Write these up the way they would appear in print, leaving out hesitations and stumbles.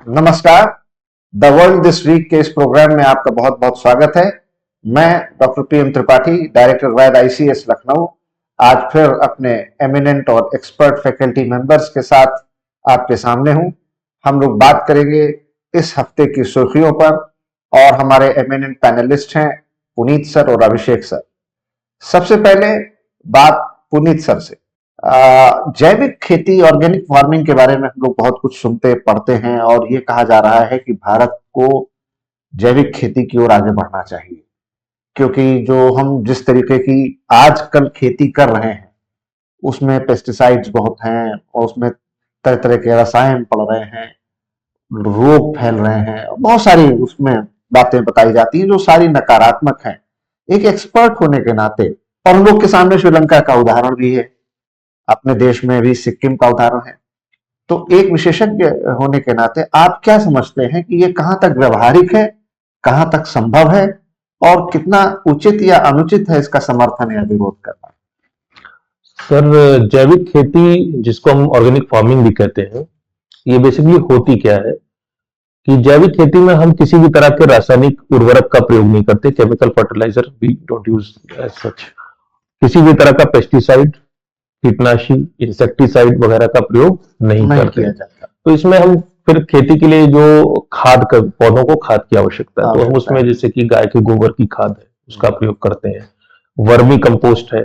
नमस्कार। The world this week के इस प्रोग्राम में आपका बहुत बहुत स्वागत है। मैं डॉक्टर PM त्रिपाठी, डायरेक्टर वैद ICS लखनऊ, आज फिर अपने एमिनेंट और एक्सपर्ट फैकल्टी मेंबर्स के साथ आपके सामने हूं। हम लोग बात करेंगे इस हफ्ते की सुर्खियों पर और हमारे एमिनेंट पैनलिस्ट हैं पुनीत सर और अभिषेक सर। सबसे पहले बात पुनीत सर से। जैविक खेती, ऑर्गेनिक फार्मिंग के बारे में हम लोग बहुत कुछ सुनते पढ़ते हैं और ये कहा जा रहा है कि भारत को जैविक खेती की ओर आगे बढ़ना चाहिए, क्योंकि जो हम जिस तरीके की आजकल खेती कर रहे हैं उसमें पेस्टिसाइड्स बहुत हैं और उसमें तरह तरह के रसायन पड़ रहे हैं, रोग फैल रहे हैं, बहुत सारी उसमें बातें बताई जाती हैं जो सारी नकारात्मक हैं। एक एक्सपर्ट होने के नाते, और हम लोग के सामने श्रीलंका का उदाहरण भी है, अपने देश में भी सिक्किम का उदाहरण है, तो एक विशेषज्ञ होने के नाते आप क्या समझते हैं कि ये कहां तक व्यवहारिक है, कहां तक संभव है और कितना उचित या अनुचित है इसका समर्थन या विरोध करना? सर, जैविक खेती जिसको हम ऑर्गेनिक फार्मिंग भी कहते हैं, ये बेसिकली होती क्या है कि जैविक खेती में हम किसी भी तरह के रासायनिक उर्वरक का प्रयोग नहीं करते। Chemical fertiliser we don't use as such. किसी भी तरह का पेस्टिसाइड, कीटनाशी, इंसेक्टिसाइड वगैरह का प्रयोग नहीं करते। तो इसमें हम फिर खेती के लिए जो खाद का, पौधों को खाद की आवश्यकता है, तो हम उसमें जैसे कि गाय के गोबर की खाद है उसका प्रयोग करते हैं, वर्मी कंपोस्ट है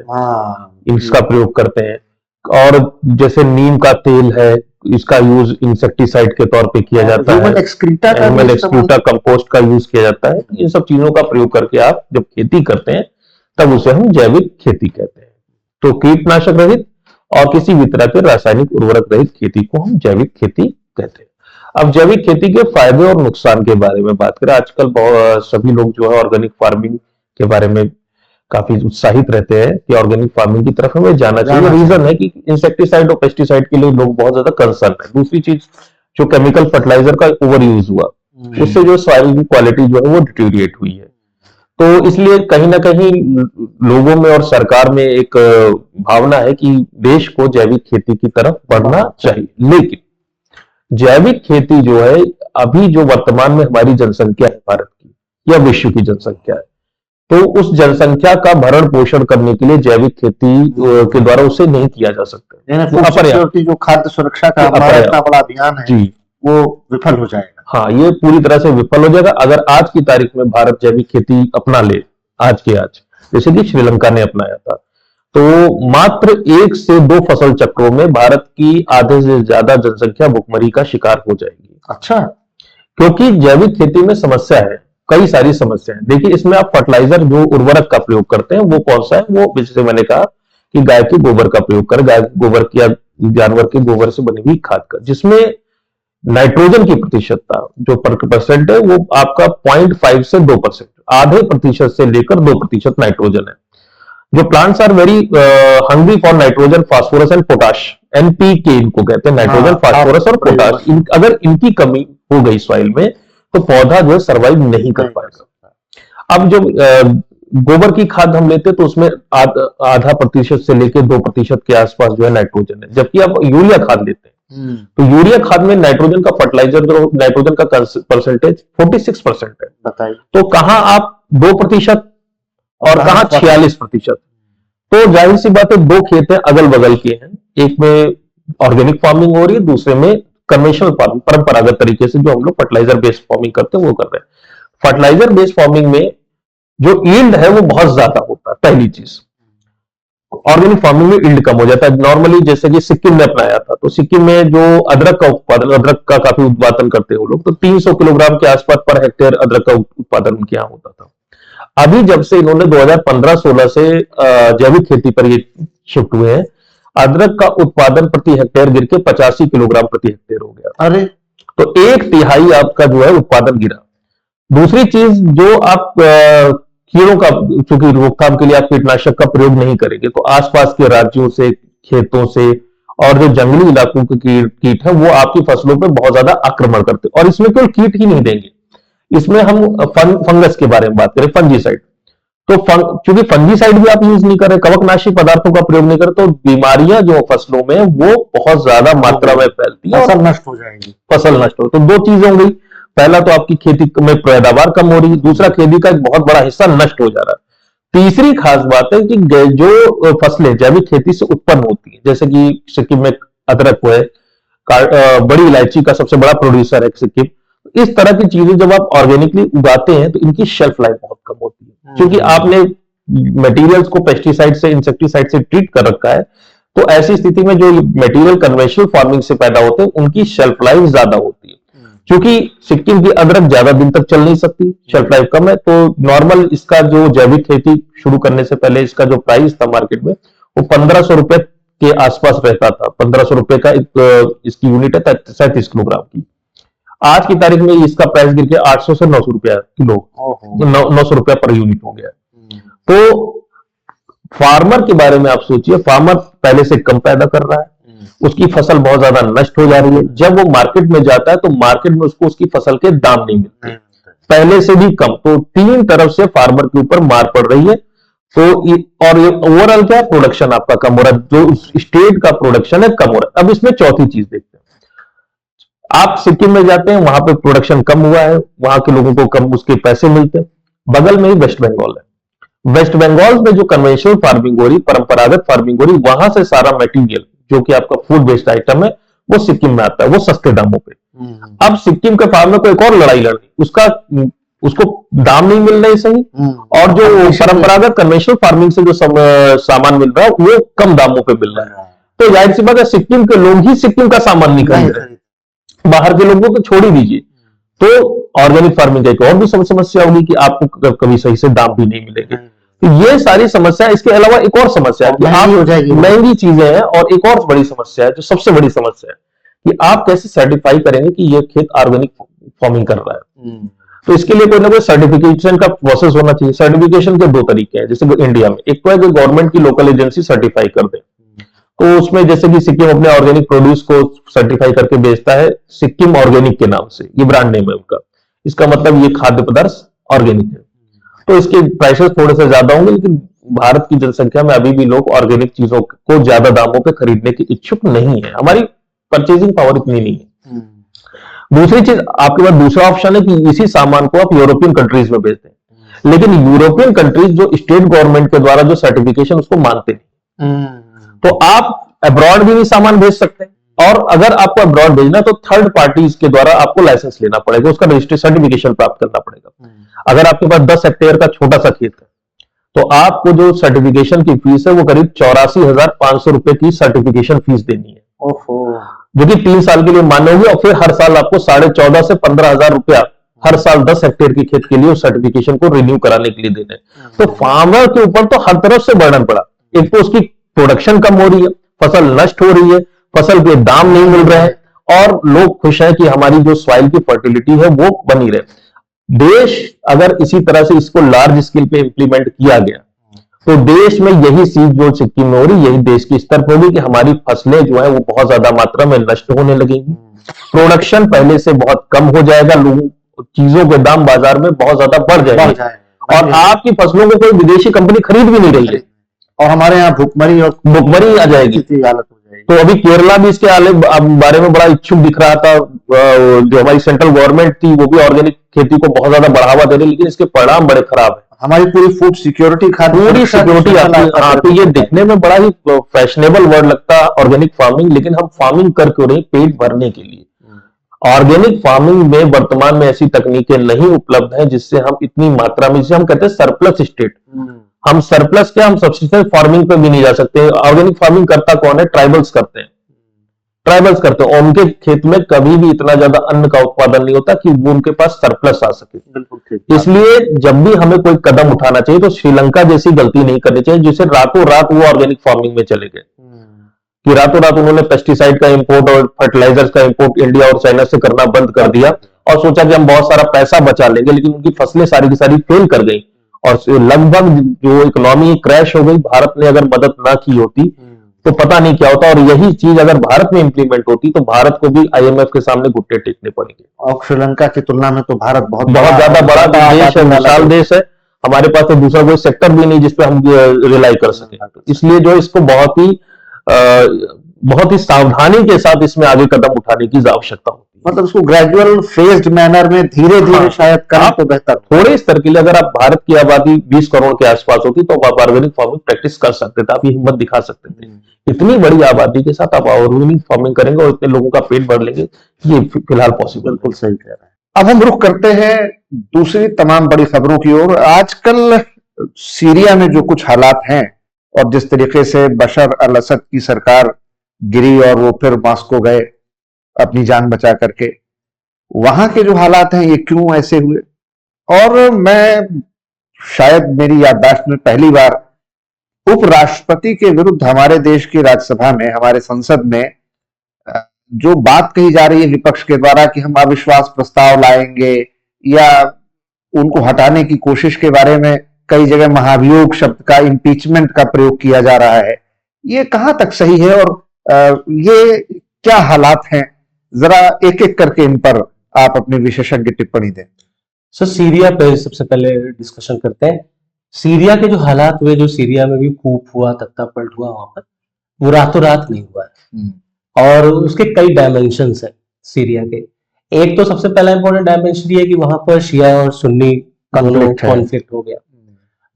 इसका प्रयोग करते हैं, और जैसे नीम का तेल है इसका यूज इंसेक्टिसाइड के तौर पे किया जाता है, ह्यूमन एक्सक्रीटा कंपोस्ट का यूज किया जाता है। इन सब चीजों का प्रयोग करके आप जब खेती करते हैं तब उसे हम जैविक खेती कहते हैं। तो कीटनाशक रहित और किसी भी तरह के रासायनिक उर्वरक रहित खेती को हम जैविक खेती कहते हैं। अब जैविक खेती के फायदे और नुकसान के बारे में बात करें, आजकल सभी लोग जो है ऑर्गेनिक फार्मिंग के बारे में काफी उत्साहित रहते हैं कि ऑर्गेनिक फार्मिंग की तरफ हमें जाना चाहिए। रीजन है कि इंसेक्टिसाइड और पेस्टिसाइड के लिए लोग बहुत ज्यादा कंसर्न है। दूसरी चीज, जो केमिकल फर्टिलाइजर का ओवर यूज हुआ उससे जो सॉइल की क्वालिटी जो है वो डिटेरिएट हुई है। तो इसलिए कहीं ना कहीं लोगों में और सरकार में एक भावना है कि देश को जैविक खेती की तरफ बढ़ना चाहिए। लेकिन जैविक खेती जो है, अभी जो वर्तमान में हमारी जनसंख्या है भारत की या विश्व की जनसंख्या है, तो उस जनसंख्या का भरण पोषण करने के लिए जैविक खेती के द्वारा उसे नहीं किया जा सकता। जो खाद्य सुरक्षा का हमारा इतना बड़ा अभियान है जी, वो विफल हो जाएगा। हाँ, ये पूरी तरह से विफल हो जाएगा अगर आज की तारीख में भारत जैविक खेती अपना ले, आज के आज, जैसे कि श्रीलंका ने अपनाया था। तो मात्र 1 से 2 फसल चक्रों में भारत की आधे से ज्यादा जनसंख्या भुखमरी का शिकार हो जाएगी। अच्छा, क्योंकि जैविक खेती में समस्या है, कई सारी समस्या है। देखिए, इसमें आप फर्टिलाइजर जो उर्वरक का प्रयोग करते हैं वो कौन सा है? वो जैसे मैंने कहा कि गाय के गोबर का प्रयोग करें, गाय के गोबर या जानवर के गोबर से बनी हुई खाद का, जिसमें नाइट्रोजन की प्रतिशतता जो परसेंट है वो आपका 0.5 से 2%, आधे प्रतिशत से लेकर 2% नाइट्रोजन है। जो plants are very hungry for nitrogen, phosphorus and potash, NPK इनको कहते हैं, नाइट्रोजन, फास्फोरस और पोटाश। अगर इनकी कमी हो गई सॉइल में तो पौधा जो है सर्वाइव नहीं कर पाएगा। अब जब गोबर की खाद हम लेते तो उसमें आधा प्रतिशत से लेकर 2% के आसपास जो है नाइट्रोजन है, जबकि आप यूरिया खाद लेते हैं तो यूरिया खाद में नाइट्रोजन का फर्टिलाइजर नाइट्रोजन का परसेंटेज 46% है। बताइए, तो कहां आप 2% और कहां 46%? तो जाहिर सी बात है, 2 खेत है अगल बगल के हैं, एक में ऑर्गेनिक फार्मिंग हो रही है, दूसरे में कन्वेंशनल फार्मिंग, परंपरागत तरीके से जो हम लोग फर्टिलाइजर बेस्ड फार्मिंग करते हैं वो कर रहे हैं। फर्टिलाइजर बेस्ड फार्मिंग में जो यील्ड है वो बहुत ज्यादा होता है। पहली चीज, ऑर्गेनिक फार्मिंग में यील्ड कम हो जाता है। नॉर्मली जैसे कि सिक्किम ने अपनाया था, तो सिक्किम में जो अदरक का उत्पादन, अदरक का काफी उत्पादन करते हैं वो लोग, तो 300 किलोग्राम के आसपास पर हेक्टेयर अदरक का उत्पादन उनके यहाँ होता था। अभी जब से इन्होंने 2015-16 से जैविक खेती पर ये शिफ्ट हुए हैं, अदरक का उत्पादन प्रति हेक्टेयर गिर के 85 किलोग्राम प्रति हेक्टेयर हो गया। अरे, तो 1/3 आपका जो है उत्पादन गिरा। दूसरी चीज, जो आप कीड़ों का, चूंकि रोकथाम के लिए आप कीटनाशक का प्रयोग नहीं करेंगे, तो आसपास के राज्यों से, खेतों से और जो जंगली इलाकों के कीट है वो आपकी फसलों पे बहुत ज्यादा आक्रमण करते हैं। और इसमें केवल कीट ही नहीं देंगे, इसमें हम फंगस के बारे में बात करें, फंजीसाइड, तो चूंकि फंजीसाइड भी आप यूज नहीं कर रहे, कवकनाशी पदार्थों का प्रयोग नहीं कर रहे, तो बीमारियां जो फसलों में वो बहुत ज्यादा मात्रा में फैलती है, फसल नष्ट हो जाएगी। फसल नष्ट हो। तो दो चीजें हो गई, पहला तो आपकी खेती में पैदावार कम हो रही है, दूसरा खेती का एक बहुत बड़ा हिस्सा नष्ट हो जा रहा है। तीसरी खास बात है कि जो फसलें जैविक खेती से उत्पन्न होती है, जैसे कि सिक्किम में अदरक है, बड़ी इलायची का सबसे बड़ा प्रोड्यूसर है सिक्किम, इस तरह की चीजें जब आप ऑर्गेनिकली उगाते हैं तो इनकी शेल्फ लाइफ बहुत कम होती है, क्योंकि आपने मटेरियल्स को पेस्टिसाइड से, इंसेक्टिसाइड से ट्रीट कर रखा है। तो ऐसी स्थिति में जो मटेरियल कन्वेंशनल फार्मिंग से पैदा होते हैं उनकी शेल्फ लाइफ ज्यादा होती है। क्योंकि सिक्किम की अदरक ज्यादा दिन तक चल नहीं सकती, शेल्फ लाइफ कम है, तो नॉर्मल इसका जो जैविक खेती शुरू करने से पहले इसका जो प्राइस था मार्केट में वो 1500 रुपए के आसपास रहता था। 1500 रुपए का इसकी यूनिट है 37 किलोग्राम की। आज की तारीख में इसका प्राइस गिर के 800 से 900 रुपया किलो, 900 रुपया पर यूनिट हो गया। तो फार्मर के बारे में आप सोचिए, फार्मर पहले से कम पैदा कर रहा है, उसकी फसल बहुत ज्यादा नष्ट हो जा रही है, जब वो मार्केट में जाता है तो मार्केट में उसको उसकी फसल के दाम नहीं मिलते, पहले से भी कम। तो तीन तरफ से फार्मर के ऊपर मार पड़ रही है। तो और ये ओवरऑल क्या प्रोडक्शन आपका कम हो रहा है, जो स्टेट का प्रोडक्शन है कम हो रहा है। अब इसमें चौथी चीज देखते हैं, आप सिक्किम में जाते हैं, वहां पे प्रोडक्शन कम हुआ है, वहां के लोगों को कम उसके पैसे मिलते हैं। बगल में ही वेस्ट बंगाल है, वेस्ट बंगाल में जो कन्वेंशनल फार्मिंग हो रही, परंपरागत फार्मिंग हो रही, वहां से सारा मटेरियल जो कि आपका फूड बेस्ड आइटम है वो सिक्किम में आता है, वो सस्ते दामों पे। अब सिक्किम के फार्मर को एक और लड़ाई लड़नी, उसको दाम नहीं मिल रहे सही, और जो परंपरागत कन्वेंशनल फार्मिंग से जो सामान मिल रहा है वो कम दामों पे मिल रहा है। तो जाहिर सी बात है सिक्किम के लोग ही सिक्किम का सामान नहीं खरीद रहे, बाहर के लोगों को तो छोड़ ही दीजिए। तो ऑर्गेनिक फार्मिंग का एक और भी समस्या होगी कि आपको कभी सही से दाम भी नहीं मिलेंगे। तो ये सारी समस्या, इसके अलावा एक और समस्या है कि आप हो जाएगी, महंगी चीजें हैं, और एक और बड़ी समस्या है जो सबसे बड़ी समस्या है कि आप कैसे सर्टिफाई करेंगे कि ये खेत ऑर्गेनिक फार्मिंग कर रहा है। तो इसके लिए कोई ना कोई सर्टिफिकेशन का प्रोसेस होना चाहिए। सर्टिफिकेशन के दो तरीके हैं, जैसे इंडिया में एक तो है कि गवर्नमेंट की लोकल एजेंसी सर्टिफाई कर दे, तो उसमें जैसे कि सिक्किम अपने ऑर्गेनिक प्रोड्यूस को सर्टिफाई करके बेचता है सिक्किम ऑर्गेनिक के नाम से, ये ब्रांड नेम है उनका। इसका मतलब ये खाद्य पदार्थ ऑर्गेनिक है, तो इसके प्राइसेस थोड़े से ज्यादा होंगे, लेकिन भारत की जनसंख्या में अभी भी लोग ऑर्गेनिक चीजों को ज्यादा दामों पे खरीदने के इच्छुक नहीं है, हमारी परचेजिंग पावर इतनी नहीं है। दूसरी चीज, आपके पास दूसरा ऑप्शन है कि इसी सामान को आप यूरोपियन कंट्रीज में बेचते हैं, लेकिन यूरोपियन कंट्रीज जो स्टेट गवर्नमेंट के द्वारा जो सर्टिफिकेशन उसको मानते नहीं, तो आप अब्रॉड भी नहीं सामान भेज सकते, और अगर आपको अब्रॉड भेजना तो थर्ड पार्टीज के द्वारा आपको लाइसेंस लेना पड़ेगा, उसका रजिस्ट्रेशन सर्टिफिकेशन प्राप्त करना पड़ेगा। अगर आपके पास 10 हेक्टेयर का छोटा सा खेत है तो आपको जो सर्टिफिकेशन की फीस है वो करीब 84,500 रुपए की सर्टिफिकेशन फीस देनी है, जो कि 3 साल के लिए मान्य होगी, और फिर हर साल आपको 14,500 से 15,000 रुपया हर साल 10 हेक्टेयर की खेत के लिए उस सर्टिफिकेशन को रिन्यू कराने के लिए देने। तो फार्मर के ऊपर तो हर तरफ से बर्डन पड़ा, एक तो उसकी प्रोडक्शन कम हो रही है, फसल नष्ट हो रही है, फसल के दाम नहीं मिल रहे हैं, और लोग खुश हैं कि हमारी जो सॉइल की फर्टिलिटी है वो बनी रहे। देश अगर इसी तरह से इसको लार्ज स्केल पे इंप्लीमेंट किया गया तो देश में यही चीज जो सिक्किम में हो रही, यही देश की स्तर पर होगी कि हमारी फसलें जो है वो बहुत ज्यादा मात्रा में नष्ट होने लगेंगी, प्रोडक्शन पहले से बहुत कम हो जाएगा, लोगों चीजों के दाम बाजार में बहुत ज्यादा बढ़ जाएंगे, और आपकी फसलों को कोई विदेशी कंपनी खरीद भी नहीं रही है, और हमारे यहाँ भुखमरी आ जाएगी, हालत हो जाएगी। तो अभी केरला भी इसके बारे में बड़ा इच्छुक दिख रहा था, जो हमारी सेंट्रल गवर्नमेंट थी वो भी ऑर्गेनिक खेती को बहुत ज्यादा बढ़ावा दे रही, लेकिन इसके परिणाम बड़े खराब है। हमारी पूरी फूड सिक्योरिटी, पूरी सिक्योरिटी आती है। ये दिखने में बड़ा ही फैशनेबल वर्ड लगता है ऑर्गेनिक फार्मिंग, लेकिन हम फार्मिंग कर क्यों रहे, पेट भरने के लिए। ऑर्गेनिक फार्मिंग में वर्तमान में ऐसी तकनीकें नहीं उपलब्ध हैं जिससे हम इतनी मात्रा में, जिसे हम कहते हैं सरप्लस स्टेट, हम सरप्लस क्या, हम सब्सिस्टेंस फार्मिंग पे भी नहीं जा सकते। ऑर्गेनिक फार्मिंग करता कौन है, ट्राइबल्स करते हैं, और उनके खेत में कभी भी इतना ज्यादा अन्न का उत्पादन नहीं होता कि वो उनके पास सरप्लस आ सके। इसलिए जब भी हमें कोई कदम उठाना चाहिए तो श्रीलंका जैसी गलती नहीं करनी चाहिए, जिसे रातों रात वो ऑर्गेनिक फार्मिंग में चले गए, कि रातों रात उन्होंने पेस्टिसाइड का इंपोर्ट और फर्टिलाइजर्स का इंपोर्ट इंडिया और चाइना से करना बंद कर दिया, और सोचा कि हम बहुत सारा पैसा बचा लेंगे, लेकिन उनकी फसलें सारी की सारी फेल कर गई, और लगभग जो इकोनॉमी क्रैश हो गई। भारत ने अगर मदद ना की होती तो पता नहीं क्या होता, और यही चीज अगर भारत में इंप्लीमेंट होती तो भारत को भी IMF के सामने घुटने टेकने पड़ेंगे। और श्रीलंका की तुलना में तो भारत बहुत ज्यादा बड़ा देश है, विशाल देश है, हमारे पास तो दूसरा कोई सेक्टर भी नहीं जिसपे हम रिलाई कर सके। इसलिए जो इसको बहुत ही सावधानी के साथ इसमें आगे कदम उठाने की आवश्यकता होती है। मतलब उसको ग्रेजुअल फेज्ड मैनर में धीरे धीरे शायद करें तो बेहतर। थोड़े स्तर के लिए अगर आप भारत की आबादी 20 करोड़ के आसपास होती तो आप ऑर्गेनिक फार्मिंग प्रैक्टिस कर सकते थे, आप ये हिम्मत दिखा सकते थे। इतनी बड़ी आबादी के साथ आप ऑर्गेनिक फार्मिंग करेंगे और इतने लोगों का पेट भर लेंगे, ये फिलहाल पॉसिबल। बिल्कुल सही कह रहे हैं। अब हम रुख करते हैं दूसरी तमाम बड़ी खबरों की ओर। आजकल सीरिया में जो कुछ हालात हैं और जिस तरीके से बशर अल असद की सरकार गिरी और वो फिर मॉस्को गए अपनी जान बचा करके, वहां के जो हालात हैं ये क्यों ऐसे हुए? और मैं शायद मेरी याददाश्त में पहली बार उपराष्ट्रपति के विरुद्ध हमारे देश की राज्यसभा में, हमारे संसद में जो बात कही जा रही है विपक्ष के द्वारा कि हम अविश्वास प्रस्ताव लाएंगे या उनको हटाने की कोशिश के बारे में कई जगह महाभियोग शब्द का, इंपीचमेंट का प्रयोग किया जा रहा है, ये कहां तक सही है और ये क्या हालात हैं? जरा एक एक करके इन पर आप अपनी विशेषज्ञ टिप्पणी दें। सर सीरिया पे सबसे पहले डिस्कशन करते हैं। सीरिया के जो हालात हुए, जो सीरिया में भी कूप हुआ, तख्तापलट हुआ वहां पर, वो रातों रात नहीं हुआ है और उसके कई डायमेंशंस हैं सीरिया के। एक तो सबसे पहला इंपॉर्टेंट डायमेंशन ये है कि वहां पर शिया और सुन्नी का कॉन्फ्लिक्ट हो गया।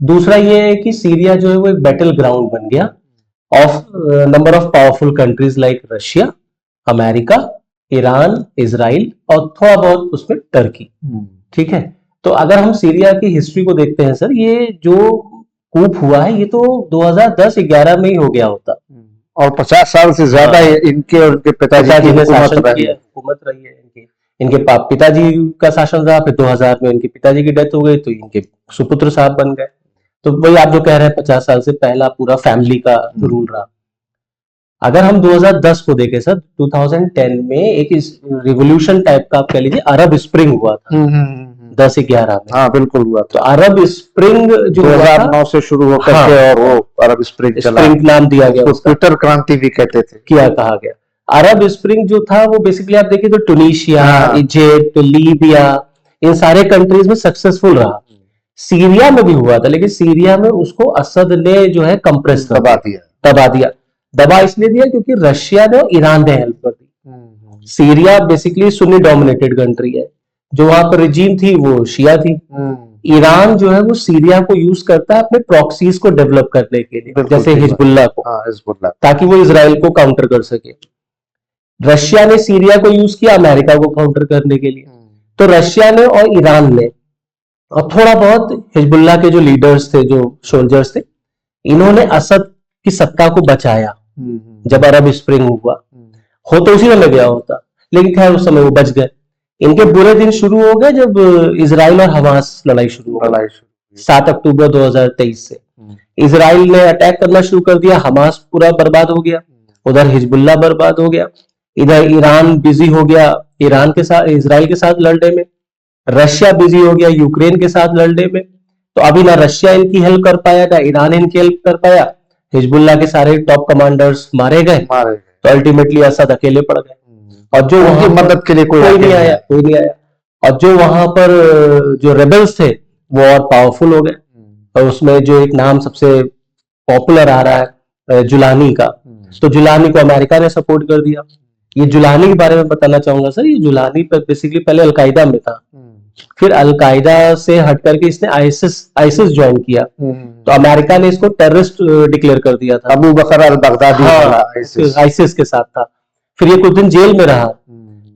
दूसरा ये है कि सीरिया जो है वो एक बैटल ग्राउंड बन गया of number of powerful countries like Russia, America, Iran, Israel और थोड़ा बहुत उसमें टर्की। ठीक है, तो अगर हम सीरिया की हिस्ट्री को देखते हैं सर, ये जो कूप हुआ है ये तो 2010-11 में ही हो गया होता और 50 साल से ज्यादा इनके और उनके पिताजी ने शासन किया, हुकूमत रही है इनके पिताजी का शासन रहा, फिर 2000 में इनके पिताजी की डेथ हो गई तो इनके सुपुत्र साहब बन गए। तो वही आप जो कह रहे हैं 50 साल से पहला पूरा फैमिली का रूल रहा। अगर हम 2010 को देखें सर, 2010 में एक रिवोल्यूशन टाइप का आप कह लीजिए अरब स्प्रिंग हुआ था 10-11 में। हाँ बिल्कुल हुआ था। तो अरब स्प्रिंग जो 2009 से शुरू होकर के और वो अरब स्प्रिंग चला, स्प्रिंग नाम दिया गया, ट्विटर क्रांति भी कहते थे, क्या कहा गया। अरब स्प्रिंग जो था वो बेसिकली आप देखिए तो टूनिशिया, इजिप्ट, लीबिया, इन सारे कंट्रीज में सक्सेसफुल रहा। सीरिया में भी हुआ था, लेकिन सीरिया में उसको असद ने जो है कंप्रेस दबा दिया इसलिए दिया क्योंकि रशिया ने और ईरान ने हेल्प कर दी। Syria basically Sunni dominated country है, जो वहां पर रिजीम थी वो शिया थी। ईरान जो है वो सीरिया को यूज करता है अपने प्रॉक्सीज को डेवलप करने के लिए, जैसे हिजबुल्लाह को, ताकि वो इजराइल को काउंटर कर सके। रशिया ने सीरिया को यूज किया अमेरिका को काउंटर करने के लिए। तो रशिया ने और ईरान ने और थोड़ा बहुत हिजबुल्लाह के जो लीडर्स थे, जो सोल्जर्स थे, इन्होंने असद की सत्ता को बचाया। जब अरब स्प्रिंग हुआ हो तो उसी में गया होता, लेकिन खैर उस समय वो बच गए। इनके बुरे दिन शुरू हो गए जब इजराइल और हमास लड़ाई शुरू हो गई 7 अक्टूबर 2023 से। इजराइल ने अटैक करना शुरू कर दिया, हमास पूरा बर्बाद हो गया, उधर हिजबुल्लाह बर्बाद हो गया, इधर ईरान बिजी हो गया ईरान के साथ, इजराइल के साथ लड़ने में, रशिया बिजी हो गया यूक्रेन के साथ लड़ने में। तो अभी ना रशिया इनकी हेल्प कर पाया ना ईरान इनकी हेल्प कर पाया। हिजबुल्लाह के सारे टॉप कमांडर्स मारे गए, तो अल्टीमेटली असद अकेले पड़ गए और जो वहां मदद के लिए कोई नहीं आया। और जो वहां पर जो रेबल्स थे वो और पावरफुल हो गए। और उसमें जो एक नाम सबसे पॉपुलर आ रहा है जुलानी का, तो जुलानी को अमेरिका ने सपोर्ट कर दिया। ये जुलानी के बारे में बताना चाहूंगा सर, ये जुलानी बेसिकली पहले अलकायदा में था, फिर अलकायदा से हट करके इसने आईसिस ज्वाइन किया, तो अमेरिका ने इसको टेररिस्ट डिक्लेयर कर दिया था। अबू बकर अल बगदादी आईसिस के साथ था। फिर ये कुछ दिन जेल में रहा,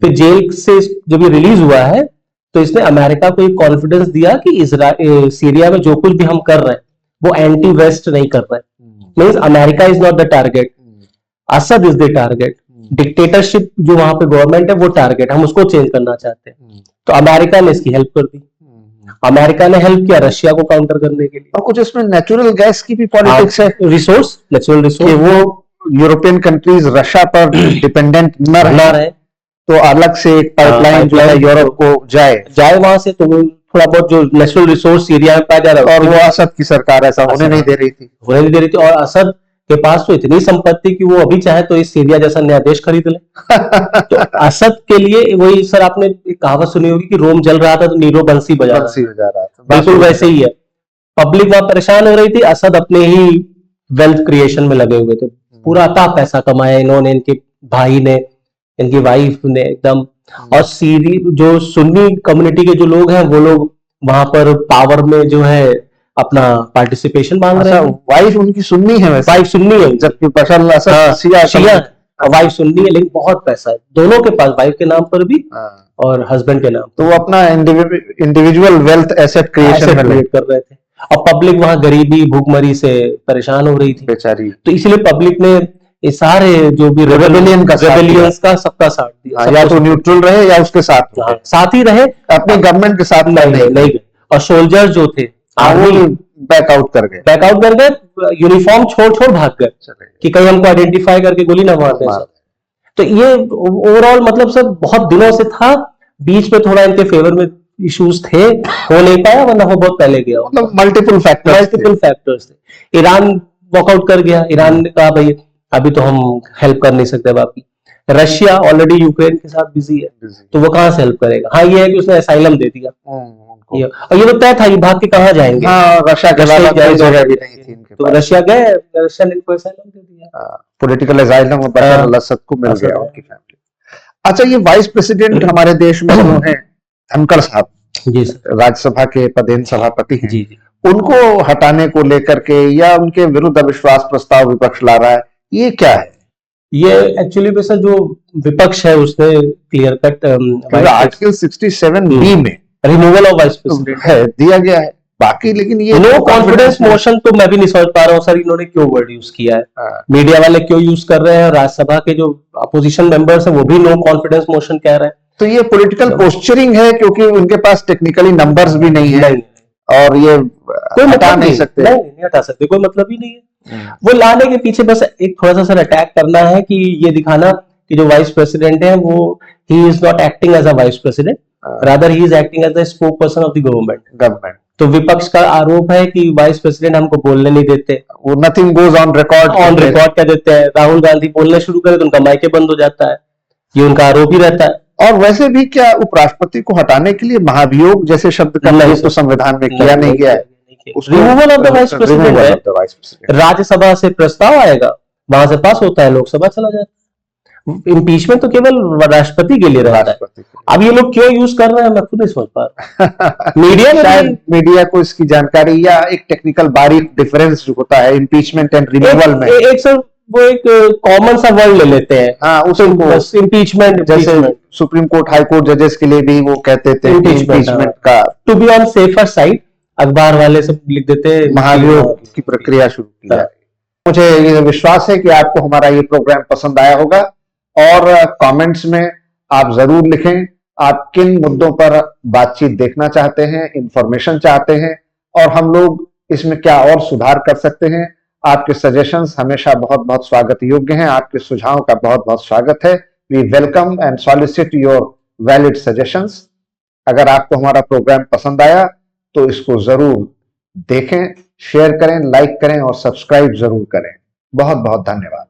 फिर जेल से जब ये रिलीज हुआ है तो इसने अमेरिका को एक कॉन्फिडेंस दिया कि सीरिया में जो कुछ भी हम कर रहे हैं वो एंटी वेस्ट नहीं कर रहे हैं। Means America is not the target, Asad is the target. Dictatorship जो वहां पे गवर्नमेंट है वो टारगेट, हम उसको चेंज करना चाहते हैं। तो अमेरिका ने इसकी हेल्प कर दी। अमेरिका ने हेल्प किया रशिया को काउंटर करने के लिए। और कुछ इसमें नेचुरल गैस की भी पॉलिटिक्स है, रिसोर्स, नेचुरल रिसोर्स, वो यूरोपियन कंट्रीज रशिया पर डिपेंडेंट न रहे तो अलग से एक पाइपलाइन जो है यूरोप को जाए वहां से, तो थोड़ा बहुत जो नेचुरल रिसोर्स सीरिया में पाया जा रहा है। और वो असद की सरकार ऐसा होने नहीं दे रही थी। और असद के पास तो इतनी संपत्ति कि वो अभी चाहे तो इस सीरिया जैसा नया देश खरीद ले। तो असद के लिए वही सर, आपने एक कहावत सुनी होगी कि रोम जल रहा था तो नीरो बंसी बजा रहा था, बिल्कुल वैसे ही है। पब्लिक वहां परेशान हो रही थी, असद अपने ही वेल्थ क्रिएशन में लगे हुए थे, पूरा अता पैसा कमाया इन्होंने, इनके भाई ने, इनकी वाइफ ने एकदम। और सीरी जो सुन्नी कम्युनिटी के जो लोग हैं वो लोग वहां पर पावर में जो है अपना पार्टिसिपेशन मांग रहे अच्छा, हैं। वाइफ उनकी सुन्नी है वैसे, वाइफ सुन्नी है, जबकि बशर अल असद हाँ, शिया शिया है, और वाइफ सुन्नी है, लेकिन बहुत पैसा है दोनों के पास, वाइफ के नाम पर भी हाँ। और हस्बैंड के नाम तो वो अपना इंडिविजुअल वेल्थ एसेट क्रिएशन में क्रिएट कर रहे थे। और पब्लिक वहां गरीबी भूखमरी से परेशान हो रही थी, बेचारी, तो इसलिए पब्लिक ने ये सारे जो भी रेबेलियन का साथ रेबेलियंस का सबका साथ दिया, हाँ, या तो न्यूट्रल रहे या उसके साथ रहे, साथ ही रहे, अपने गवर्नमेंट के साथ नहीं नहीं गए। और सोल्जर जो थे हाँ, वो आर्मी बैकआउट कर गए, बैकआउट कर गए, यूनिफॉर्म छोड़ छोड़ भाग गए चले गए। कि कहीं हमको आइडेंटिफाई करके गोली ना मार दें मार सब। तो ये ओवरऑल मतलब सब बहुत दिनों से था, बीच में थोड़ा इनके फेवर में इश्यूज थे, हो नहीं पाया, वरना वो बहुत पहले गया। मतलब मल्टीपल फैक्टर्स थे। ईरान वॉकआउट कर गया, ईरान ने कहा भाई अभी तो हम हेल्प कर नहीं सकते बाकी। रशिया ऑलरेडी यूक्रेन के साथ बिजी है, तो वो कहां से हेल्प करेगा। हाँ, ये है कि उसने असाइलम दे दिया, और ये तो तय था, ये भाग के कहाँ जाएंगे। हाँ, रशिया के अलावा कोई जगह भी नहीं थी इनके तो पास। रशिया गए, रशिया ने इनको असाइलम दे दिया, पॉलिटिकल असाइलम और बशर अल असद को मिल गया उनकी फैमिली। अच्छा, ये वाइस प्रेसिडेंट हमारे देश में जो है धनखड़ साहब, जी सर, राज्यसभा के पदेन सभापति हैं, जी जी। उनको हटाने को लेकर के या उनके विरुद्ध अविश्वास प्रस्ताव विपक्ष ला रहा है, ये क्या है? ये एक्चुअली वैसे जो विपक्ष है उसने क्लियर कट आर्टिकल 67B में रिमूवल ऑफ वाइस प्रेसिडेंट है दिया गया है, बाकी लेकिन ये नो कॉन्फिडेंस मोशन तो मैं भी नहीं समझ पा रहा हूँ सर, इन्होंने क्यों वर्ड यूज किया है, मीडिया वाले क्यों यूज कर रहे हैं, राज्यसभा के जो अपोजिशन मेंबर्स हैं वो भी नो कॉन्फिडेंस मोशन कह रहे हैं। तो ये पॉलिटिकल पोस्चरिंग है, क्योंकि उनके पास टेक्निकली नंबर्स भी नहीं है, और ये कोई हटा मतलब नहीं सकते, नहीं हटा सकते, कोई मतलब ही नहीं है। वो लाने के पीछे बस एक थोड़ा सा सर अटैक करना है कि ये दिखाना कि जो वाइस प्रेसिडेंट है वो he is not acting as a vice president, rather he is acting as the spokesperson of the government. तो विपक्ष का आरोप है कि वाइस प्रेसिडेंट हमको बोलने नहीं देते, वो नथिंग गोज ऑन रिकॉर्ड कह देते हैं, राहुल गांधी बोलने शुरू करे तो उनका माइके बंद हो जाता है, ये उनका आरोप ही रहता है। और वैसे भी क्या उपराष्ट्रपति को हटाने के लिए महाभियोग जैसे शब्द का प्रयोग तो संविधान में किया नहीं गया है, removal of the vice president है, राज्यसभा से प्रस्ताव आएगा, वहां से पास होता है, लोकसभा चला जाता है। इम्पीचमेंट तो केवल राष्ट्रपति के लिए रहता है। अब ये लोग क्यों यूज कर रहे हैं मैं खुद नहीं समझ पा रहा। मीडिया में शायद मीडिया को इसकी जानकारी या एक टेक्निकल बारीक डिफरेंस जो होता है इम्पीचमेंट एंड रिमूवल में, एक सर वो एक कॉमन सा वर्ड ले लेते हैं, हाँ, उसे इम्पीचमेंट, जैसे सुप्रीम कोर्ट हाई कोर्ट जजेस के लिए भी वो कहते थे इम्पीचमेंट का, to be on safer side अखबार वाले सब लिख देते हैं महाभियोग की प्रक्रिया शुरू की जाए। मुझे ये विश्वास है कि आपको हमारा ये प्रोग्राम पसंद आया होगा, और कमेंट्स में आप जरूर लिखें आप किन मुद्दों पर बातचीत देखना चाहते हैं, इंफॉर्मेशन चाहते हैं, और हम लोग इसमें क्या और सुधार कर सकते हैं। आपके सजेशंस हमेशा बहुत बहुत स्वागत योग्य हैं, आपके सुझावों का बहुत बहुत स्वागत है। We welcome and solicit your valid suggestions. अगर आपको हमारा प्रोग्राम पसंद आया तो इसको जरूर देखें, शेयर करें, लाइक करें और सब्सक्राइब जरूर करें। बहुत बहुत धन्यवाद।